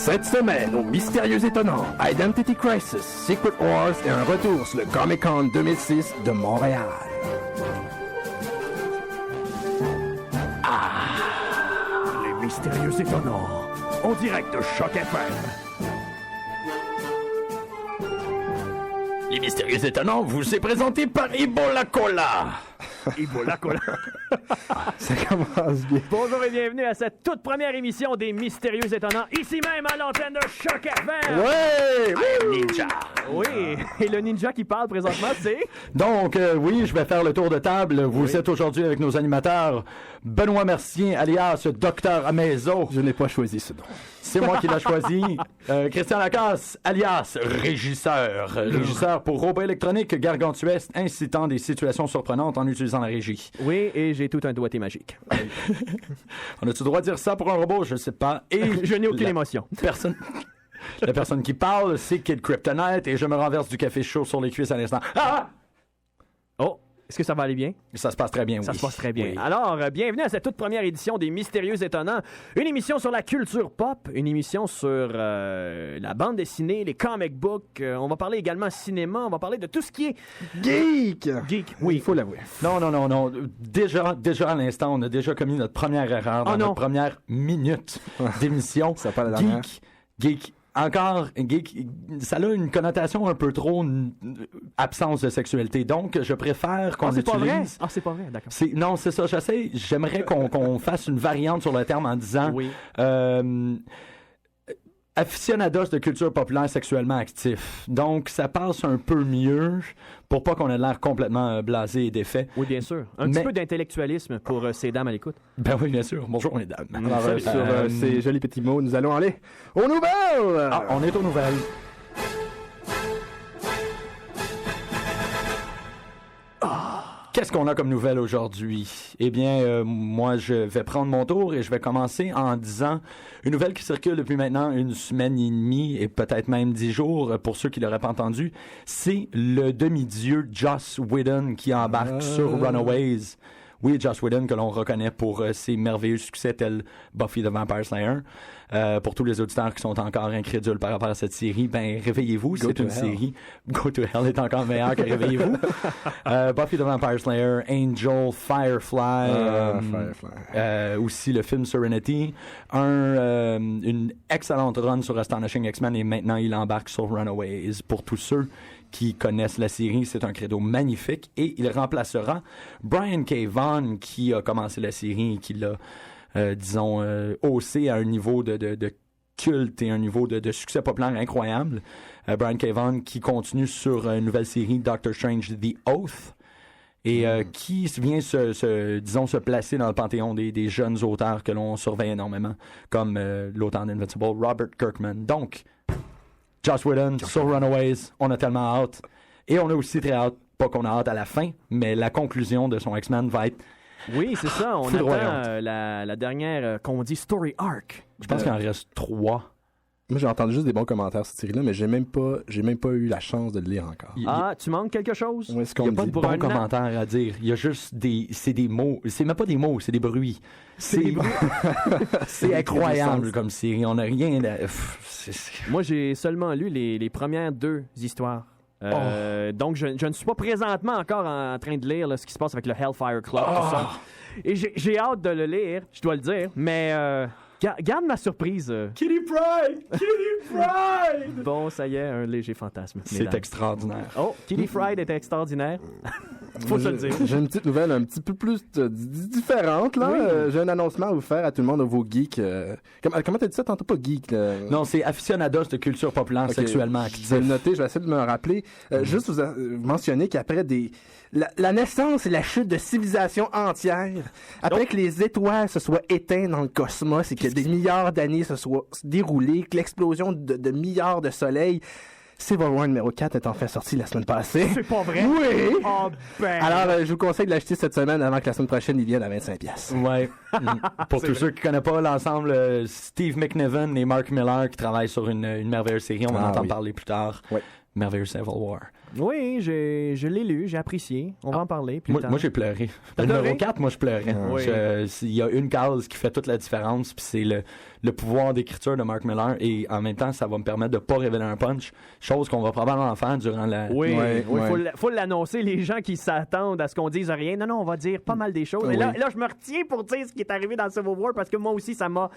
Cette semaine, au Mystérieux Étonnant, Identity Crisis, Secret Wars et un retour sur le Comic-Con 2006 de Montréal. Les Mystérieux Étonnants, en direct de Choc FM. Les Mystérieux Étonnants vous est présenté par Ebola Cola. Ebola Cola. Ça commence bien. Bonjour et bienvenue à cette toute première émission des Mystérieux Étonnants, ici même à l'antenne de Choc FM. Ouais! Ninja. Oui, et le ninja qui parle présentement, c'est... Donc, oui, je vais faire le tour de table. Vous êtes aujourd'hui avec nos animateurs. Benoît Mercier, alias Docteur Amezo. Je n'ai pas choisi ce nom. C'est moi qui l'ai choisi. Christian Lacasse, alias Régisseur. Régisseur pour robot électronique gargantuesque, incitant des situations surprenantes en utilisant la régie. Oui, et j'ai tout un doigté magique. On a-tu le droit de dire ça pour un robot? Je sais pas. Et je n'ai aucune émotion. La personne qui parle, c'est Kid Kryptonite, et je me renverse du café chaud sur les cuisses à l'instant. Ah! Oh! Est-ce que ça va aller bien? Ça se passe très bien, oui. Ça se passe très bien. Oui. Alors, bienvenue à cette toute première édition des Mystérieux Étonnants. Une émission sur la culture pop, une émission sur la bande dessinée, les comic books. On va parler également cinéma, on va parler de tout ce qui est... Geek! Oui, il faut l'avouer. Non. Déjà à l'instant, on a déjà commis notre première erreur dans notre première minute d'émission. Ça pas la dernière. Geek. Encore, geek, ça a une connotation un peu trop absence de sexualité. Donc, je préfère qu'on c'est utilise... pas vrai? Ah, c'est pas vrai, d'accord. Non, c'est ça, j'aimerais qu'on fasse une variante sur le terme en disant... Oui. Aficionados de culture populaire sexuellement actif. Donc, ça passe un peu mieux pour pas qu'on ait l'air complètement blasé et défait. Oui, bien sûr. Un petit peu d'intellectualisme pour ces dames à l'écoute. Ben oui, bien sûr. Bonjour, mesdames. Alors, sur ces jolis petits mots, nous allons aller aux nouvelles! Ah, on est aux nouvelles. Qu'est-ce qu'on a comme nouvelle aujourd'hui? Eh bien, moi, je vais prendre mon tour et je vais commencer en disant une nouvelle qui circule depuis maintenant une semaine et demie et peut-être même 10 jours, pour ceux qui l'auraient pas entendu. C'est le demi-dieu Joss Whedon qui embarque sur Runaways. Oui, Joss Whedon, que l'on reconnaît pour ses merveilleux succès tels Buffy the Vampire Slayer. Pour tous les auditeurs qui sont encore incrédules par rapport à cette série, ben réveillez-vous, c'est une série. Go to Hell est encore meilleur que Réveillez-vous. Buffy the Vampire Slayer, Angel, Firefly, aussi le film Serenity, une excellente run sur Astonishing X-Men et maintenant il embarque sur Runaways. Pour tous ceux qui connaissent la série, c'est un credo magnifique et il remplacera Brian K. Vaughan qui a commencé la série et qui l'a haussé à un niveau de culte et un niveau de succès populaire incroyable. Brian K. Vaughan qui continue sur une nouvelle série Doctor Strange The Oath et qui vient se placer dans le panthéon des jeunes auteurs que l'on surveille énormément comme l'auteur d'Invincible, Robert Kirkman. Donc, Joss Whedon sur Runaways, on a tellement hâte. Et on a aussi très hâte, pas qu'on a hâte à la fin, mais la conclusion de son X-Men va être... Oui, c'est ça. On attend la dernière, qu'on dit, story arc. Je pense qu'il en reste 3. Moi, j'ai entendu juste des bons commentaires sur cette série-là, mais j'ai même pas eu la chance de le lire encore. Tu manques quelque chose? Oui, il n'y a pas de bons commentaires à dire. Il y a juste c'est des mots. C'est même pas des mots, c'est des bruits. C'est incroyable comme série. On n'a rien... Moi, j'ai seulement lu les premières 2 histoires. Donc, je ne suis pas présentement encore en train de lire ce qui se passe avec le Hellfire Club, tout ça. Et j'ai hâte de le lire, je dois le dire, mais garde ma surprise. Kitty Pryde! Bon, ça y est, un léger fantasme. C'est extraordinaire. Oh, Kitty Pryde est extraordinaire. Faut se le dire. J'ai une petite nouvelle un petit peu plus différente, là. Oui. J'ai un annoncement à vous faire à tout le monde de vos geeks. Comment t'as dit ça tantôt? Pas geek, là. Non, c'est aficionados de culture populaire sexuellement active. Je vais le noter, je vais essayer de me rappeler. Juste vous mentionner qu'après la naissance et la chute de civilisations entières, après que les étoiles se soient éteintes dans le cosmos et que des milliards d'années se soient déroulées, que l'explosion de milliards de soleils, Civil War numéro 4 est enfin sorti la semaine passée. C'est pas vrai? Oui! Oh ben! Alors, je vous conseille de l'acheter cette semaine avant que la semaine prochaine, il vienne à 25$. Ouais. Pour tous ceux qui connaissent pas l'ensemble, Steve McNiven et Mark Millar qui travaillent sur une merveilleuse série, on va en entendre parler plus tard. Ouais. merveilleux Civil War. Oui, je l'ai lu, j'ai apprécié. On va en parler plus tard. Moi, j'ai pleuré. T'as Le pleuré? numéro 4, moi, je pleurais. Oui. Il y a une case qui fait toute la différence, puis c'est le pouvoir d'écriture de Mark Millar, et en même temps, ça va me permettre de pas révéler un punch, chose qu'on va probablement faire durant la... Oui, Ouais, oui, ouais. faut l'annoncer. Les gens qui s'attendent à ce qu'on dise rien. Non, on va dire pas mal des choses. Et là, je me retiens pour dire ce qui est arrivé dans Civil War parce que moi aussi, ça m'a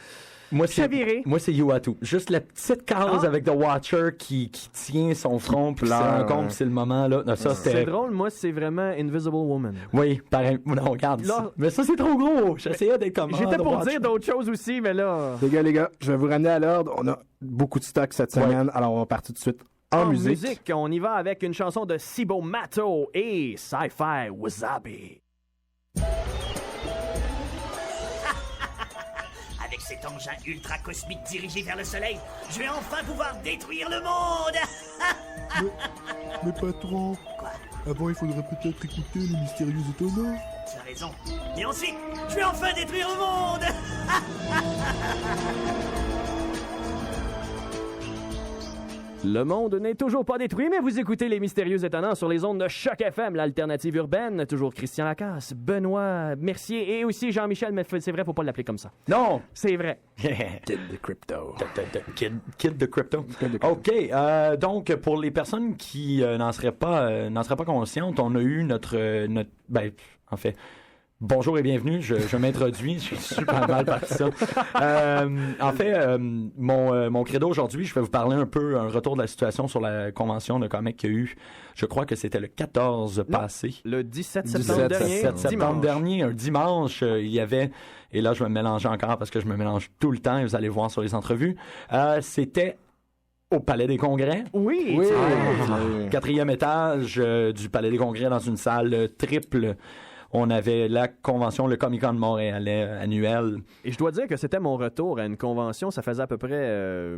chaviré. Moi, c'est Uatu. Juste la petite case avec The Watcher qui tient son front, puis c'est un compte, c'est le moment, là. Non, ça, C'est c'était... drôle, moi, c'est vraiment Invisible Woman. Oui, pareil. Non, regarde. Là- Mais ça, c'est trop gros. J'essayais d'être comme... J'étais The pour Watcher. dire d'autres choses aussi, mais là... Les gars, je vais vous ramener à l'ordre. On a beaucoup de stock cette semaine, alors on va partir tout de suite en musique. On y va avec une chanson de Cibo Matto et Sci-Fi Wasabi. Avec cet engin ultra cosmique dirigé vers le soleil, je vais enfin pouvoir détruire le monde. Mais patron, Quoi? avant il faudrait peut-être écouter les mystérieux étonnants. Tu as raison. Et ensuite, je vais enfin détruire le monde. Le monde n'est toujours pas détruit, mais vous écoutez Les Mystérieux Étonnants sur les ondes de Choc FM, l'alternative urbaine. Toujours Christian Lacasse, Benoît Mercier et aussi Jean-Michel, mais c'est vrai, faut pas l'appeler comme ça. Non! C'est vrai. Kid de Crypto. Kid de Crypto. OK. Donc, pour les personnes qui n'en seraient pas conscientes, on a eu notre en fait... Bonjour et bienvenue, je m'introduis, je suis super mal parti ça. En fait, mon credo aujourd'hui, je vais vous parler un retour de la situation sur la convention de comics qu'il y a eu, je crois que c'était le 14 passé. Le 17 septembre 17 dernier. 17 septembre dimanche. dernier, un dimanche, il y avait, et là je vais me mélanger encore parce que je me mélange tout le temps et vous allez voir sur les entrevues, c'était au Palais des Congrès. Oui. Oui. Quatrième étage du Palais des Congrès dans une salle triple. On avait la convention, le Comic-Con montréalais annuel. Et je dois dire que c'était mon retour à une convention. Ça faisait à peu près,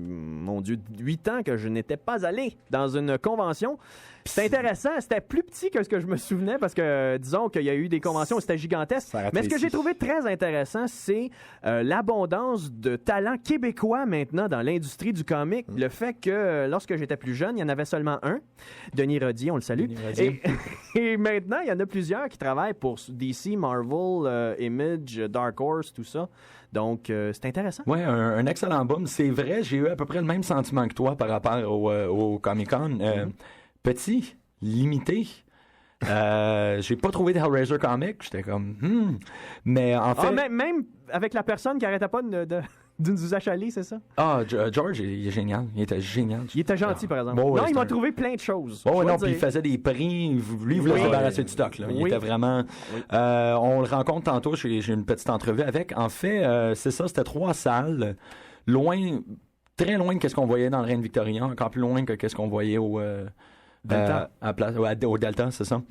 8 ans que je n'étais pas allé dans une convention. C'est intéressant. C'était plus petit que ce que je me souvenais parce que, disons qu'il y a eu des conventions où c'était gigantesque. Mais ce que j'ai trouvé très intéressant, c'est l'abondance de talents québécois maintenant dans l'industrie du comic. Le fait que, lorsque j'étais plus jeune, il y en avait seulement un. Denis Rodier, on le salue. Et maintenant, il y en a plusieurs qui travaillent pour DC, Marvel, Image, Dark Horse, tout ça. Donc, c'est intéressant. Ouais, un excellent boom. C'est vrai, j'ai eu à peu près le même sentiment que toi par rapport au Comic-Con. Petit, limité. J'ai pas trouvé de Hellraiser comic. J'étais comme, Mais en fait... Même avec la personne qui arrêtait pas de nous achaler, c'est ça? George, il est génial. Il était génial. Il était gentil, par exemple. Bon, ouais, non, il c'est m'a un- trouvé plein de choses. Oh Je dois non, puis il dire. faisait des prix. Lui, il voulait se débarrasser du stock. Là. Il Oui. était vraiment... on le rencontre tantôt. J'ai une petite entrevue avec. En fait, c'est ça, c'était 3 salles. Très loin de ce qu'on voyait dans le Reine Victoria. Encore plus loin que ce qu'on voyait au... Delta. Au Delta, c'est ça.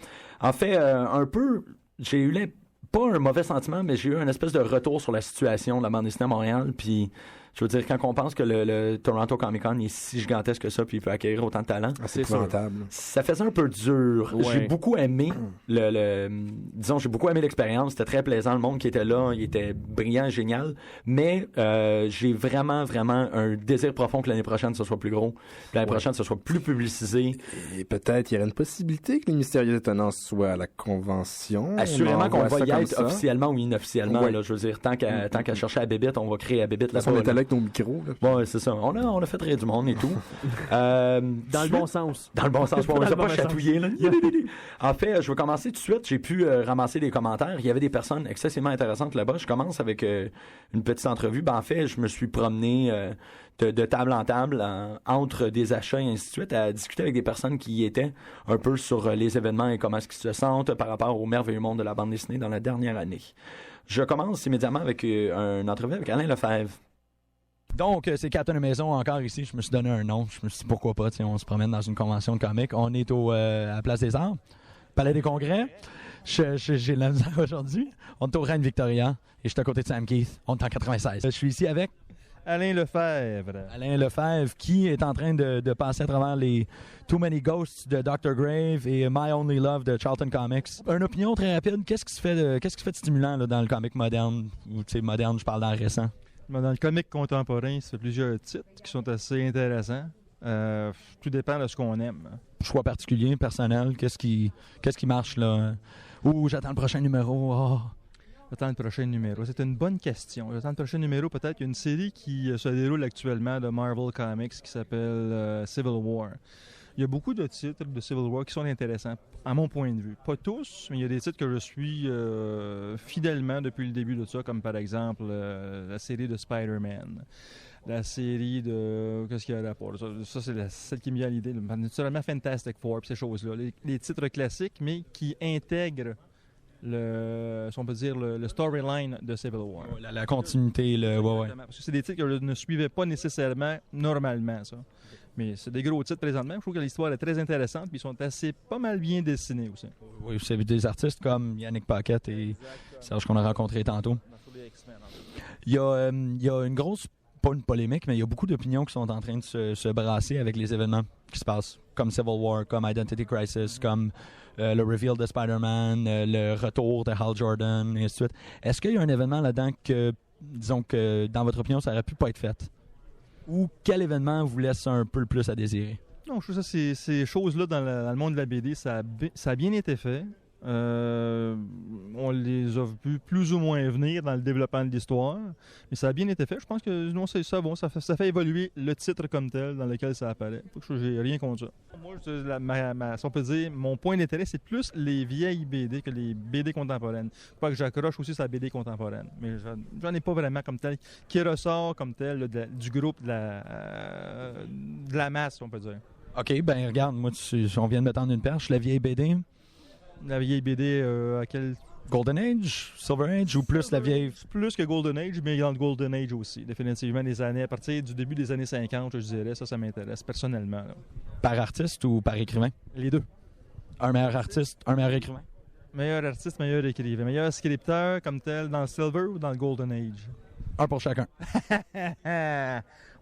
En fait, un peu... J'ai eu pas un mauvais sentiment, mais j'ai eu un espèce de retour sur la situation de la bande dessinée à Montréal. Puis, je veux dire, quand on pense que le Toronto Comic-Con est si gigantesque que ça, puis il peut accueillir autant de talent, C'est sûr. épouvantable. ça faisait un peu dur. Ouais. J'ai beaucoup aimé disons, j'ai beaucoup aimé l'expérience. C'était très plaisant. Le monde qui était là, il était brillant, génial. Mais j'ai vraiment, vraiment un désir profond que l'année prochaine, ce soit plus gros. Que l'année prochaine, ce soit plus publicisé. Et peut-être il y aurait une possibilité que les Mystérieux Étonnants soient à la convention. Assurément On qu'on envoie va y ça comme être ça. officiellement ou inofficiellement. Ouais. Là, je veux dire, tant qu'à chercher à Bébête, on va créer à Bébête De toute façon, on là-bas. est allé avec nos micros. Là. Bon, c'est ça. On a fait rire du monde et tout. Dans le bon sens. Dans le bon sens. On Dans ne le s'est bon pas sens. chatouillé, là. En fait, je vais commencer tout de suite. J'ai pu ramasser des commentaires. Il y avait des personnes excessivement intéressantes là-bas. Je commence avec une petite entrevue. En fait, je me suis promené de table en table entre des achats et ainsi de suite à discuter avec des personnes qui y étaient un peu sur les événements et comment est-ce qu'ils se sentent par rapport au merveilleux monde de la bande dessinée dans la dernière année. Je commence immédiatement avec une entrevue avec Alain Lefebvre. Donc, c'est Captain Maison encore ici. Je me suis donné un nom. Je me suis dit pourquoi pas. On se promène dans une convention de comics. On est à la Place des Arts, Palais des Congrès. J'ai la misère aujourd'hui. On est au Reine Victoria et je suis à côté de Sam Keith. On est en 96. Je suis ici avec Alain Lefebvre. Alain Lefebvre qui est en train de passer à travers les Too Many Ghosts de Dr. Grave et My Only Love de Charlton Comics. Une opinion très rapide. Qu'est-ce qui se fait de stimulant là, dans le comic moderne? Ou moderne, je parle dans le récent. Dans le comic contemporain, c'est plusieurs titres qui sont assez intéressants. Tout dépend de ce qu'on aime. Choix particulier, personnel, qu'est-ce qui marche là? Ou j'attends le prochain numéro. Oh. J'attends le prochain numéro. C'est une bonne question. J'attends le prochain numéro. Peut-être qu'il y a une série qui se déroule actuellement de Marvel Comics qui s'appelle Civil War. Il y a beaucoup de titres de Civil War qui sont intéressants, à mon point de vue. Pas tous, mais il y a des titres que je suis fidèlement depuis le début de ça, comme par exemple la série de Spider-Man. La série de... Qu'est-ce qu'il y a à rapport? Ça c'est celle qui me vient à l'idée. Naturellement, Fantastic Four, ces choses-là. Les titres classiques, mais qui intègrent si on peut dire, le storyline de Civil War. La continuité, ouais. Parce que c'est des titres que je ne suivais pas nécessairement normalement, ça. Mais c'est des gros titres présentement. Je trouve que l'histoire est très intéressante, puis ils sont pas mal bien dessinés aussi. Oui, c'est des artistes comme Yannick Paquette et Serge qu'on a rencontré tantôt. Il y a une grosse, pas une polémique, mais il y a beaucoup d'opinions qui sont en train de se brasser avec les événements qui se passent, comme Civil War, comme Identity Crisis, comme le reveal de Spider-Man, le retour de Hal Jordan, et ainsi de suite. Est-ce qu'il y a un événement là-dedans que, disons que, dans votre opinion, ça aurait pu pas être fait? Ou quel événement vous laisse un peu le plus à désirer? Non, je trouve ça, ces choses-là dans le monde de la BD, ça a bien été fait. On les a vus plus ou moins venir dans le développement de l'histoire, mais ça a bien été fait. Je pense que non, c'est ça, bon, ça fait évoluer le titre comme tel dans lequel ça apparaît. J'ai rien contre ça. Moi, si on peut dire, mon point d'intérêt, c'est plus les vieilles BD que les BD contemporaines. Pas que j'accroche aussi sur la BD contemporaine, mais j'en ai pas vraiment comme tel qui ressort comme tel là, du groupe de la masse, on peut dire. OK, ben regarde, moi, on vient de me tendre une perche, la vieille BD. La vieille BD à quel... Golden Age, Silver Age ou plus la vieille... Plus que Golden Age, mais dans le Golden Age aussi. Définitivement, à partir du début des années 50, je dirais, ça m'intéresse personnellement. Là. Par artiste ou par écrivain? Les deux. Un meilleur artiste, un meilleur écrivain? Meilleur artiste, meilleur écrivain. Meilleur scripteur comme tel dans le Silver ou dans le Golden Age? Un pour chacun.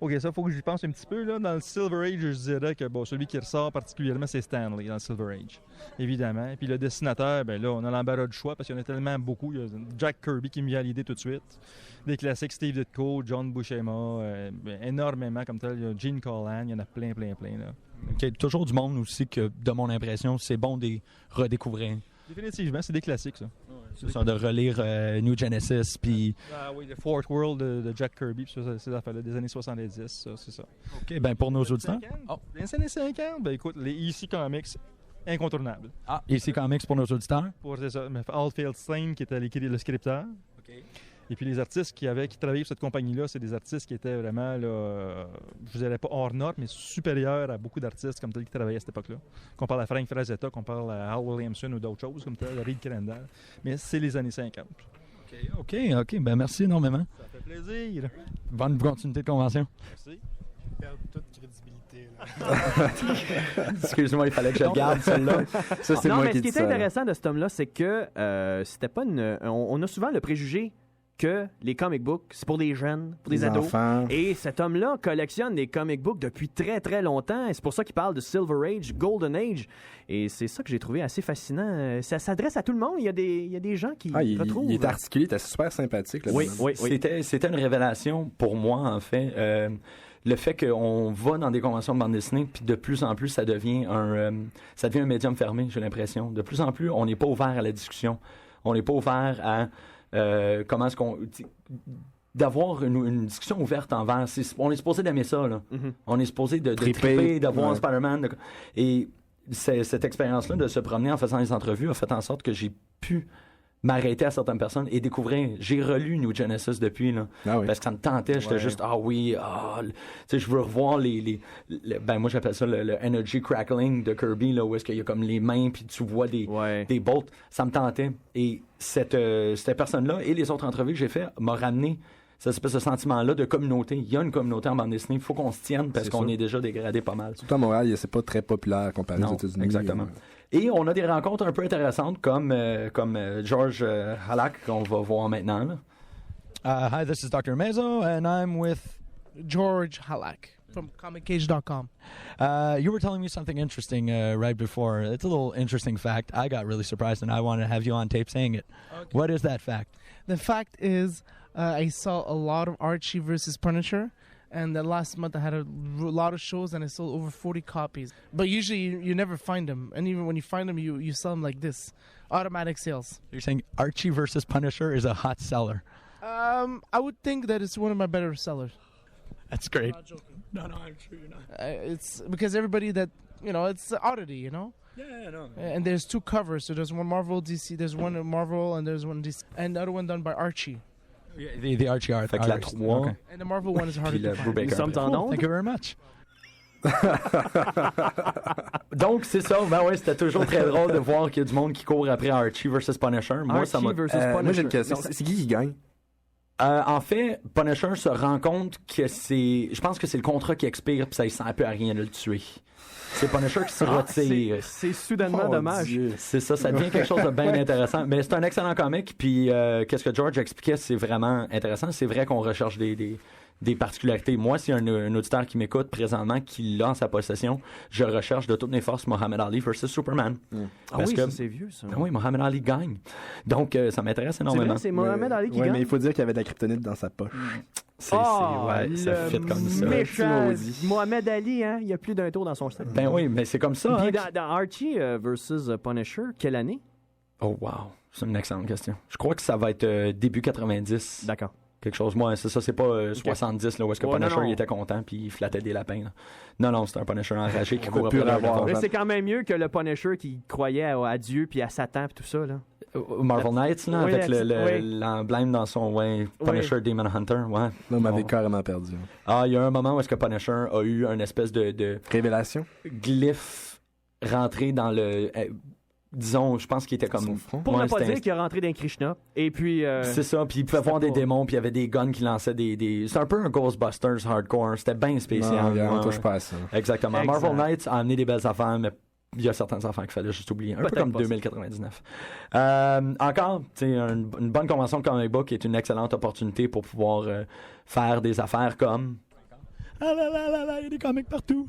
OK, ça, il faut que j'y pense un petit peu. Là. Dans le Silver Age, je dirais que celui qui ressort particulièrement, c'est Stanley dans le Silver Age, évidemment. Puis le dessinateur, ben là, on a l'embarras du choix parce qu'il y en a tellement beaucoup. Il y a Jack Kirby qui me vient à l'idée tout de suite. Des classiques, Steve Ditko, John Buscema, énormément comme tel. Il y a Gene Colan, il y en a plein. Là. OK, toujours du monde aussi que, de mon impression, c'est bon de redécouvrir. Définitivement, c'est des classiques, ça. C'est ça, de relire New Genesis, puis... Ah oui, The Fourth World de Jack Kirby, puis ça, c'est l'affaire des années 70, ça, c'est ça. OK, ben pour nos auditeurs... Les années 50, ben écoute, les EC Comics, incontournables. Ah, EC Comics pour nos auditeurs? C'est ça, Al Feldstein qui était le scripteur. OK. Et puis les artistes qui travaillaient pour cette compagnie-là, c'est des artistes qui étaient vraiment, là, je ne dirais pas hors norme, mais supérieurs à beaucoup d'artistes comme tel qui travaillaient à cette époque-là. Qu'on parle à Frank Frazetta, qu'on parle à Hal Williamson ou d'autres choses comme tel, à Reed Crandall. Mais c'est les années 50. OK. Ben merci énormément. Ça fait plaisir. Bonne continuité de convention. Merci. Perd toute crédibilité. Là. Excuse-moi, il fallait que je garde celle-là. Ça, c'est non, moi mais qui ce qui dis est ça. intéressant de cet homme-là, c'est que c'était pas une... On a souvent le préjugé que les comic books, c'est pour des jeunes, pour des Les ados. enfants. Et cet homme-là collectionne des comic books depuis très, très longtemps. Et c'est pour ça qu'il parle de Silver Age, Golden Age. Et c'est ça que j'ai trouvé assez fascinant. Ça s'adresse à tout le monde. Il y a des gens qui retrouvent... Il est articulé, il était super sympathique. Là, Oui. C'était une révélation pour moi, en fait. Le fait qu'on va dans des conventions de bande dessinée, puis de plus en plus, ça devient un médium fermé, j'ai l'impression. De plus en plus, on n'est pas ouvert à la discussion. On n'est pas ouvert à comment est-ce qu'on... D'avoir une discussion ouverte envers... On est supposé d'aimer ça, là. Mm-hmm. On est supposé de triper, d'avoir Spider-Man. Et cette expérience-là de se promener en faisant des entrevues a fait en sorte que j'ai pu m'arrêter à certaines personnes et découvrir. J'ai relu New Genesis depuis, là. Ah oui. Parce que ça me tentait. J'étais juste, tu sais, je veux revoir ben, moi, j'appelle ça le energy crackling de Kirby, là, où est-ce qu'il y a comme les mains, puis tu vois des bolts. Ça me tentait. Et cette personne-là et les autres entrevues que j'ai fait m'a ramené cette espèce de sentiment-là de communauté. Il y a une communauté en bande dessinée. Il faut qu'on se tienne parce qu'on est déjà dégradé pas mal. Surtout à Montréal, c'est pas très populaire comparé aux États-Unis. Exactement. Et on a des rencontres un peu intéressantes comme George Halak qu'on va voir maintenant. Là. Hi, this is Dr. Mezzo and I'm with George Halak from ComicCage.com. You were telling me something interesting right before. It's a little interesting fact. I got really surprised and I want to have you on tape saying it. Okay. What is that fact? The fact is I saw a lot of Archie versus Punisher And the last month I had a lot of shows and I sold over 40 copies. But usually you never find them. And even when you find them, you sell them like this. Automatic sales. You're saying Archie versus Punisher is a hot seller. I would think that it's one of my better sellers. That's great. I'm not joking. No, I'm sure you're not. It's because everybody that, it's oddity, Yeah, no. And there's 2 covers. So there's one Marvel DC, there's one Marvel, and there's one DC. And the other one done by Archie. Yeah, the Archie art. Fait que la 3. Okay. And the Marvel one is harder to find. Nous sommes en onde. Thank you very much. Donc, c'est ça. Ben ouais, c'était toujours très drôle de voir qu'il y a du monde qui court après Archie versus Punisher. Moi, ça m'a... versus Punisher. Moi, j'ai une question. C'est qui gagne? En fait, Punisher se rend compte que c'est... Je pense que c'est le contrat qui expire puis ça ne sert un peu à rien de le tuer. C'est Punisher qui se retire. C'est soudainement dommage. Dieu. C'est ça, ça devient quelque chose de bien intéressant. Mais c'est un excellent comic, puis qu'est-ce que George expliquait, c'est vraiment intéressant. C'est vrai qu'on recherche des particularités. Moi, s'il y a un auditeur qui m'écoute présentement, qui l'a en sa possession, je recherche de toutes mes forces Muhammad Ali versus Superman. Ah oui, ça, c'est vieux, ça. Ben oui, Muhammad Ali gagne. Donc, ça m'intéresse C'est énormément. vrai, c'est Mohamed Ali qui Ouais, gagne. mais il faut dire qu'il y avait de la kryptonite dans sa poche. Ouais, ça fit comme ça. Méchant Maudit. Mohamed Ali, hein, il y a plus d'un tour dans son sac. Ben oui, mais c'est comme ça. Puis hein, dans Archie versus Punisher, quelle année? Oh wow, c'est une excellente question. Je crois que ça va être début 90. D'accord. Quelque chose. Moi, c'est ça, c'est pas 70 là, où est-ce que Ouais, Punisher non. il était content puis il flattait des lapins. Là. Non, c'est un Punisher enragé qui On court veut après plus le avoir. revanche. Mais c'est quand même mieux que le Punisher qui croyait à Dieu puis à Satan puis tout ça, là. Marvel Knights, là, Oui, avec oui. l'emblème dans son Punisher Demon Hunter. Ouais. Là, on m'avait Oh. carrément perdu. Ah, il y a un moment où est-ce que Punisher a eu une espèce de Révélation? glyphe rentré dans le... disons, je pense qu'il était comme... Son front? Pour Ouais, ne pas c'était dire qu'il est rentré dans Krishna. Et puis... C'est ça, puis il pouvait voir des pas- démons, puis il y avait des guns qui lançaient des... C'est un peu un Ghostbusters hardcore, c'était bien spécial. Non, regarde, on Ouais, touche ouais. pas à ça. Exactement. Exact. Marvel Knights a amené des belles affaires, mais il y a certaines affaires qu'il fallait juste oublier. Un peu Peut-être comme pas 2099. Encore, tu sais, une bonne convention de comic book est une excellente opportunité pour pouvoir faire des affaires comme... Ah là là là là, il y a des comics partout!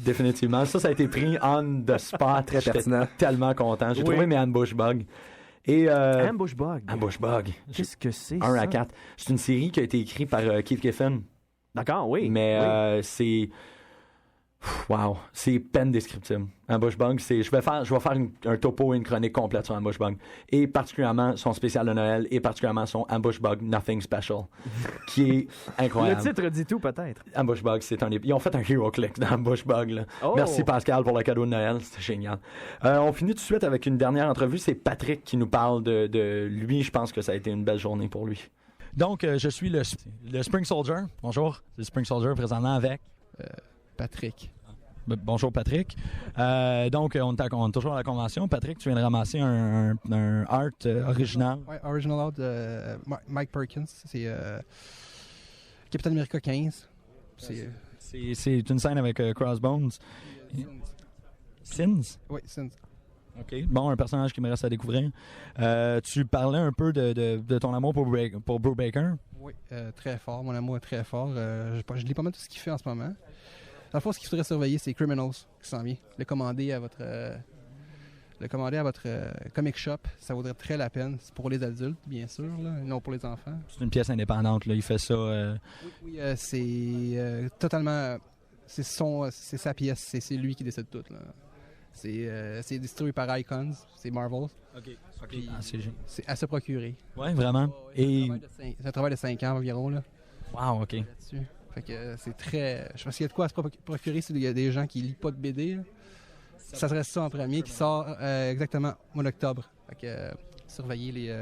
Définitivement. Ça a été pris on the spot. Très J'étais pertinent. tellement content. J'ai Oui. trouvé mes ambush bugs. Et... Ambush Bug. ambush bug. Qu'est-ce que c'est, 1 ça? à 4. C'est une série qui a été écrite par Keith Giffen. D'accord, oui. Mais oui. c'est... Wow, c'est peine descriptible. Ambush Bug, c'est... Je vais faire un topo et une chronique complète sur Ambush Bug. Et particulièrement son spécial de Noël et particulièrement son Ambush Bug Nothing Special, qui est Le incroyable. titre dit tout, peut-être. Ambush Bug, c'est un... Ils ont fait un hero click dans Ambush Bug, là. Oh. Merci Pascal pour le cadeau de Noël, c'était génial. On finit tout de suite avec une dernière entrevue. C'est Patrick qui nous parle de lui. Je pense que ça a été une belle journée pour lui. Donc, je suis le Spring Soldier. Bonjour, c'est le Spring Soldier présentement avec... Patrick. Bonjour Patrick. Donc, on est toujours à la convention. Patrick, tu viens de ramasser un art original. Ouais, original art de Mike Perkins. C'est Captain America 15. C'est une scène avec Crossbones. Sins? Oui, Sins. OK. Bon, un personnage qui me reste à découvrir. Tu parlais un peu de ton amour pour Brubaker. Oui, très fort. Mon amour est très fort. Je lis pas mal tout ce qu'il fait en ce moment. Dans le fond, ce qu'il faudrait surveiller, c'est Criminals qui s'en vient. Le commander à votre comic shop, ça vaudrait très la peine. C'est pour les adultes, bien sûr, là, non pour les enfants. C'est une pièce indépendante, là. Il fait ça... Oui, c'est totalement... C'est sa pièce. C'est lui qui décide tout, là. C'est distribué par Icons, c'est Marvel. Puis, c'est à se procurer. Ouais, vraiment. Et... C'est un travail de 5 ans environ, là. Wow, OK. Là-dessus. Fait que c'est très... Je pense qu'il y a de quoi à se procurer s'il y a des gens qui lisent pas de BD. Là. Ça serait ça en premier, qui sort exactement au mois d'octobre. Fait que surveillez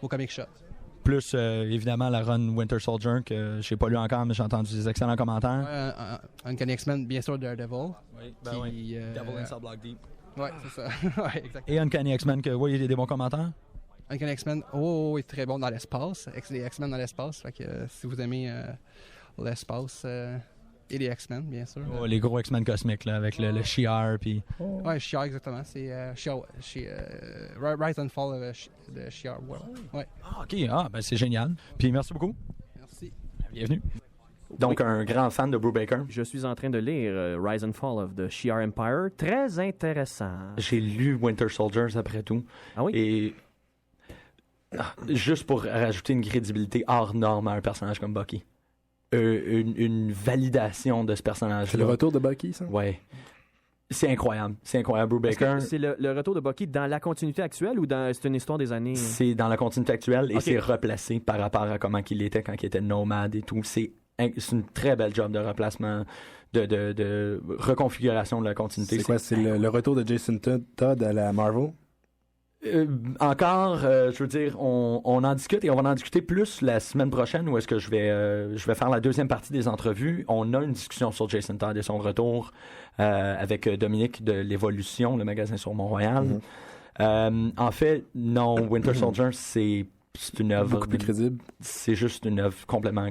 vos comic shops. Plus, évidemment, la run Winter Soldier, que j'ai pas lu encore, mais j'ai entendu des excellents commentaires. Uncanny X-Men, bien sûr, Daredevil. Oui, Devil Inside Block Deep. Ouais, c'est ça. Ouais, exactement. Et Uncanny X-Men, que, oui, il y a des bons commentaires. Uncanny X-Men, il est très bon dans l'espace. Les X-Men dans l'espace. Fait que si vous aimez l'espace et les X-Men, bien sûr. Oh, les gros X-Men cosmiques, là, avec le Shi'ar, puis... Ouais, Shi'ar, exactement. C'est Rise and Fall de Shi'ar World. Ouais. Ah, OK. Ah, ben c'est génial. Puis merci beaucoup. Merci. Bienvenue. Donc, un grand fan de Brubaker. Je suis en train de lire Rise and Fall of the Shi'ar Empire. Très intéressant. J'ai lu Winter Soldiers après tout. Ah oui? Et juste pour rajouter une crédibilité hors norme à un personnage comme Bucky. une validation de ce personnage-là. C'est le retour de Bucky, ça? Ouais. C'est incroyable. C'est incroyable. Bruce Baker. C'est le retour de Bucky dans la continuité actuelle ou c'est une histoire des années? C'est dans la continuité actuelle et Ok. c'est replacé par rapport à comment il était quand il était nomade et tout. C'est une très belle job de replacement, de reconfiguration de la continuité. C'est quoi? C'est le retour de Jason Todd à la Marvel? Encore, je veux dire, on en discute et on va en discuter plus la semaine prochaine où est-ce que je vais faire la deuxième partie des entrevues. On a une discussion sur Jason Todd et son retour avec Dominique de l'Évolution, le magasin sur Mont-Royal. En fait, non, Winter Soldier, c'est une œuvre... Beaucoup plus crédible. C'est juste une œuvre complètement...